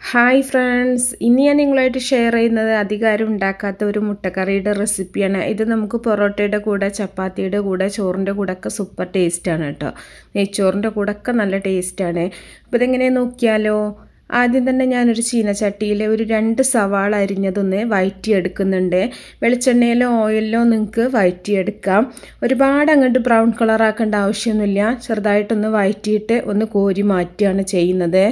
Hi friends, ഇനി ഞാൻ നിങ്ങളായിട്ട് ഷെയർ ചെയ്യുന്നത് അധികാരം ഉണ്ടാക്കാത്ത ഒരു മുട്ടക്കറിയുടെ റെസിപ്പിയാണ്. ഇത് നമുക്ക് പൊറോട്ടയുടെ കൂടെ, ചപ്പാത്തിയുടെ കൂടെ, ചോറിൻ്റെ കൂടെ ഒക്കെ സൂപ്പർ ടേസ്റ്റാണ് കേട്ടോ. നെയ്ച്ചോറിൻ്റെ കൂടെ ഒക്കെ നല്ല ടേസ്റ്റാണ്. അപ്പോൾ ഇതെങ്ങനെ നോക്കിയാലോ? ആദ്യം തന്നെ ഞാനൊരു ചീനച്ചട്ടിയിൽ ഒരു 2 സവാള അരിഞ്ഞതൊന്ന് വഴറ്റിയെടുക്കുന്നുണ്ട്. വെളിച്ചെണ്ണയിലോ ഓയിലിലോ നിങ്ങൾക്ക് വഴറ്റിയെടുക്കാം. ഒരുപാട് അങ്ങോട്ട് ബ്രൗൺ കളറാക്കേണ്ട ആവശ്യമൊന്നുമില്ല. ചെറുതായിട്ടൊന്ന് വഴറ്റിയിട്ട് ഒന്ന് കോരി മാറ്റുകയാണ് ചെയ്യുന്നത്.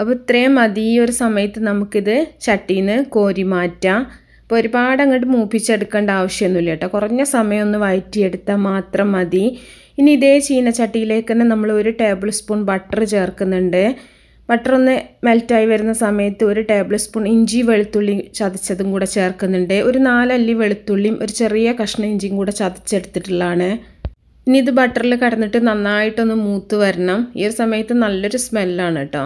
അപ്പോൾ ഇത്രയും മതി. ഈ ഒരു സമയത്ത് നമുക്കിത് ചട്ടിയിൽ നിന്ന് കോരി മാറ്റാം. അപ്പോൾ ഒരുപാട് അങ്ങോട്ട് മൂപ്പിച്ചെടുക്കേണ്ട ആവശ്യമൊന്നുമില്ല കേട്ടോ. കുറഞ്ഞ സമയം ഒന്ന് വഴറ്റിയെടുത്താൽ മാത്രം മതി. ഇനി ഇതേ ചീനച്ചട്ടിയിലേക്ക് തന്നെ നമ്മൾ 1 ടേബിൾ സ്പൂൺ ബട്ടർ ചേർക്കുന്നുണ്ട്. ബട്ടർ ഒന്ന് മെൽറ്റായി വരുന്ന സമയത്ത് 1 ടേബിൾ സ്പൂൺ ഇഞ്ചി വെളുത്തുള്ളി ചതച്ചതും കൂടെ ചേർക്കുന്നുണ്ട്. ഒരു 4 അല്ലി വെളുത്തുള്ളിയും ഒരു ചെറിയ കഷ്ണം ഇഞ്ചിയും കൂടെ ചതച്ചെടുത്തിട്ടുള്ളതാണ്. ഇനി ഇത് ബട്ടറിൽ കടന്നിട്ട് നന്നായിട്ടൊന്ന് മൂത്ത് വരണം. ഈ ഒരു സമയത്ത് നല്ലൊരു സ്മെല്ലാണ് കേട്ടോ.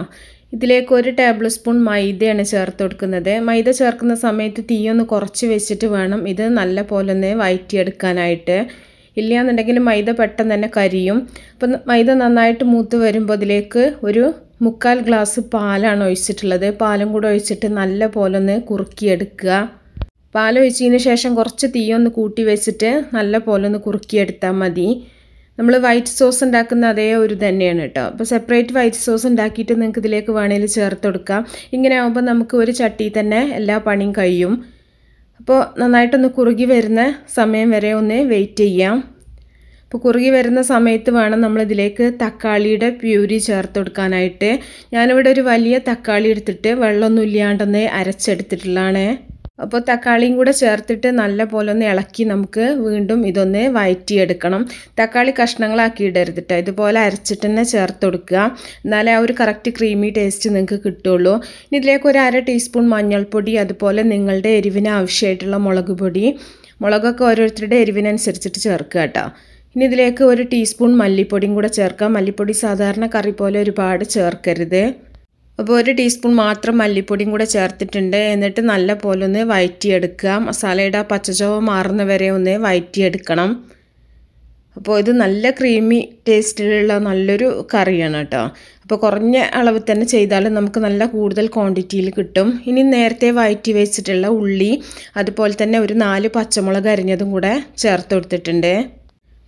ഇതിലേക്ക് 1 ടേബിൾ സ്പൂൺ മൈദയാണ് ചേർത്ത് കൊടുക്കുന്നത്. മൈദ ചേർക്കുന്ന സമയത്ത് തീയൊന്ന് കുറച്ച് വെച്ചിട്ട് വേണം ഇത് നല്ല പോലെ ഒന്ന് വഴറ്റിയെടുക്കാനായിട്ട്. ഇല്ലയെന്നുണ്ടെങ്കിൽ മൈദ പെട്ടെന്ന് തന്നെ കരിയും. അപ്പം മൈദ നന്നായിട്ട് മൂത്ത് വരുമ്പോൾ ഇതിലേക്ക് ഒരു 3/4 ഗ്ലാസ് പാലാണ് ഒഴിച്ചിട്ടുള്ളത്. പാലും കൂടെ ഒഴിച്ചിട്ട് നല്ല പോലെ ഒന്ന് കുറുക്കിയെടുക്കുക. പാലൊഴിച്ചതിന് ശേഷം കുറച്ച് തീയൊന്ന് കൂട്ടി വെച്ചിട്ട് നല്ല പോലെ ഒന്ന് കുറുക്കിയെടുത്താൽ മതി. നമ്മൾ വൈറ്റ് സോസ് ഉണ്ടാക്കുന്ന അതേ ഒരു തന്നെയാണ് കേട്ടോ. അപ്പോൾ സെപ്പറേറ്റ് വൈറ്റ് സോസ് ഉണ്ടാക്കിയിട്ട് നിങ്ങൾക്ക് ഇതിലേക്ക് വേണമെങ്കിൽ ചേർത്ത് കൊടുക്കാം. ഇങ്ങനെ ആകുമ്പോൾ നമുക്ക് ഒരു ചട്ടിയിൽ തന്നെ എല്ലാ പണിയും കഴിയും. അപ്പോൾ നന്നായിട്ടൊന്ന് കുറുകി വരുന്ന സമയം വരെ ഒന്ന് വെയിറ്റ് ചെയ്യാം. അപ്പോൾ കുറുകി വരുന്ന സമയത്ത് വേണം നമ്മളിതിലേക്ക് തക്കാളിയുടെ പ്യൂരി ചേർത്ത് കൊടുക്കാനായിട്ട്. ഞാനിവിടെ ഒരു വലിയ തക്കാളി എടുത്തിട്ട് വെള്ളമൊന്നും ഇല്ലാണ്ടൊന്ന് അരച്ചെടുത്തിട്ടുള്ളതാണ്. അപ്പോൾ തക്കാളിയും കൂടെ ചേർത്തിട്ട് നല്ല പോലെ ഒന്ന് ഇളക്കി നമുക്ക് വീണ്ടും ഇതൊന്ന് വഴറ്റിയെടുക്കണം. തക്കാളി കഷ്ണങ്ങളാക്കി ഇടരുത് കേട്ടോ. ഇതുപോലെ അരച്ചിട്ട് തന്നെ ചേർത്ത് കൊടുക്കുക. എന്നാലേ ആ ഒരു കറക്റ്റ് ക്രീമി ടേസ്റ്റ് നിങ്ങൾക്ക് കിട്ടുള്ളൂ. ഇനി ഇതിലേക്ക് ഒരു 1/2 ടീസ്പൂൺ മഞ്ഞൾപ്പൊടി, അതുപോലെ നിങ്ങളുടെ എരിവിന് ആവശ്യമായിട്ടുള്ള മുളക് പൊടി. മുളകൊക്കെ ഓരോരുത്തരുടെ എരിവിനനുസരിച്ചിട്ട് ചേർക്കുക കേട്ടോ. ഇനി ഇതിലേക്ക് 1 ടീസ്പൂൺ മല്ലിപ്പൊടിയും കൂടെ ചേർക്കാം. മല്ലിപ്പൊടി സാധാരണ കറി പോലെ ഒരുപാട് ചേർക്കരുത്. അപ്പോൾ 1 ടീസ്പൂൺ മാത്രം മല്ലിപ്പൊടിയും കൂടെ ചേർത്തിട്ടുണ്ട്. എന്നിട്ട് നല്ല പോലെ ഒന്ന് വഴറ്റിയെടുക്കുക. മസാലയുടെ പച്ചച്ചുവ മാറുന്ന വരെ ഒന്ന് വഴറ്റിയെടുക്കണം. അപ്പോൾ ഇത് നല്ല ക്രീമി ടേസ്റ്റിലുള്ള നല്ലൊരു കറിയാണ് കേട്ടോ. അപ്പോൾ കുറഞ്ഞ അളവിൽ തന്നെ ചെയ്താലും നമുക്ക് നല്ല കൂടുതൽ ക്വാണ്ടിറ്റിയിൽ കിട്ടും. ഇനി നേരത്തെ വഴറ്റി വെച്ചിട്ടുള്ള ഉള്ളി, അതുപോലെ തന്നെ ഒരു 4 പച്ചമുളക് അരിഞ്ഞതും കൂടെ ചേർത്ത് കൊടുത്തിട്ടുണ്ട്.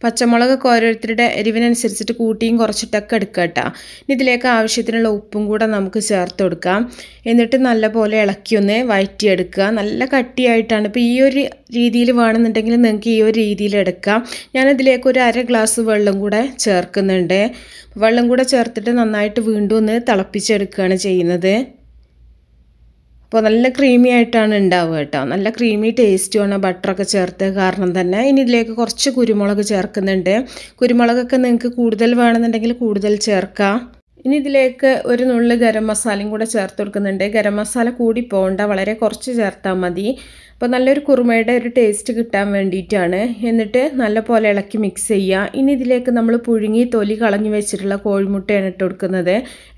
പച്ചമുളകൊക്കെ ഓരോരുത്തരുടെ എരിവിനനുസരിച്ചിട്ട് കൂട്ടിയും കുറച്ചിട്ടൊക്കെ എടുക്കുക കേട്ടോ. ഇനി ഇതിലേക്ക് ആവശ്യത്തിനുള്ള ഉപ്പും കൂടെ നമുക്ക് ചേർത്ത് കൊടുക്കാം. എന്നിട്ട് നല്ലപോലെ ഇളക്കി ഒന്ന് വഴറ്റിയെടുക്കുക. നല്ല കട്ടിയായിട്ടാണ്. ഇപ്പോൾ ഈ ഒരു രീതിയിൽ വേണമെന്നുണ്ടെങ്കിൽ നിങ്ങൾക്ക് ഈ ഒരു രീതിയിൽ എടുക്കാം. ഞാനിതിലേക്ക് ഒരു 1/2 ഗ്ലാസ് വെള്ളം കൂടെ ചേർക്കുന്നുണ്ട്. വെള്ളം കൂടെ ചേർത്തിട്ട് നന്നായിട്ട് വീണ്ടും ഒന്ന് തിളപ്പിച്ചെടുക്കുകയാണ് ചെയ്യുന്നത്. അപ്പോൾ നല്ല ക്രീമി ആയിട്ടാണ് ഉണ്ടാവുക കേട്ടോ. നല്ല ക്രീമി ടേസ്റ്റുമാണ് ബട്ടറൊക്കെ ചേർത്ത് കാരണം തന്നെ. ഇനി ഇതിലേക്ക് കുറച്ച് കുരുമുളക് ചേർക്കുന്നുണ്ട്. കുരുമുളകൊക്കെ നിങ്ങൾക്ക് കൂടുതൽ വേണമെന്നുണ്ടെങ്കിൽ കൂടുതൽ ചേർക്കാം. ഇനി ഇതിലേക്ക് ഒരു നുള്ള് ഗരം മസാലയും കൂടെ ചേർത്ത് കൊടുക്കുന്നുണ്ട്. ഗരം മസാല കൂടി പോകണ്ട, വളരെ കുറച്ച് ചേർത്താൽ മതി. അപ്പോൾ നല്ലൊരു കുറുമയുടെ ഒരു ടേസ്റ്റ് കിട്ടാൻ വേണ്ടിയിട്ടാണ്. എന്നിട്ട് നല്ല പോലെ ഇളക്കി മിക്സ് ചെയ്യുക. ഇനി ഇതിലേക്ക് നമ്മൾ പുഴുങ്ങി തൊലി കളഞ്ഞു വെച്ചിട്ടുള്ള കോഴിമുട്ടയാണ് ഇട്ട് കൊടുക്കുന്നത്.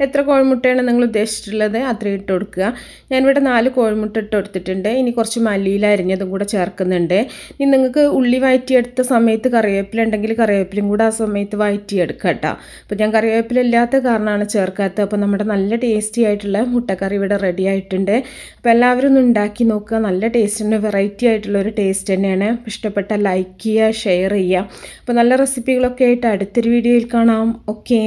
എത്ര കോഴിമുട്ടയാണ് നിങ്ങൾ ഉദ്ദേശിച്ചിട്ടുള്ളത് അത്രയും ഇട്ട് കൊടുക്കുക. ഞാനിവിടെ 4 കോഴിമുട്ട ഇട്ട് കൊടുത്തിട്ടുണ്ട്. ഇനി കുറച്ച് മല്ലിയില അരിഞ്ഞതും കൂടെ ചേർക്കുന്നുണ്ട്. ഇനി നിങ്ങൾക്ക് ഉള്ളി വഴറ്റിയെടുത്ത സമയത്ത് കറിവേപ്പില ഉണ്ടെങ്കിൽ കറിവേപ്പിലയും കൂടെ ആ സമയത്ത് വഴറ്റിയെടുക്കുക കേട്ടോ. അപ്പോൾ ഞാൻ കറിവേപ്പില ഇല്ലാത്ത കാരണമാണ് ചേർക്കാത്തത്. അപ്പോൾ നമ്മുടെ നല്ല ടേസ്റ്റി ആയിട്ടുള്ള മുട്ടക്കറി ഇവിടെ റെഡി ആയിട്ടുണ്ട്. അപ്പോൾ എല്ലാവരും ഒന്ന് ഉണ്ടാക്കി നോക്കുക. നല്ല ടേസ്റ്റ്, വെറൈറ്റി ആയിട്ടുള്ളൊരു ടേസ്റ്റ് തന്നെയാണ്. ഇഷ്ടപ്പെട്ടാൽ ലൈക്ക് ചെയ്യുക, ഷെയർ ചെയ്യുക. അപ്പോൾ നല്ല റെസിപ്പികളൊക്കെ ആയിട്ട് അടുത്തൊരു വീഡിയോയിൽ കാണാം. ഓക്കേ.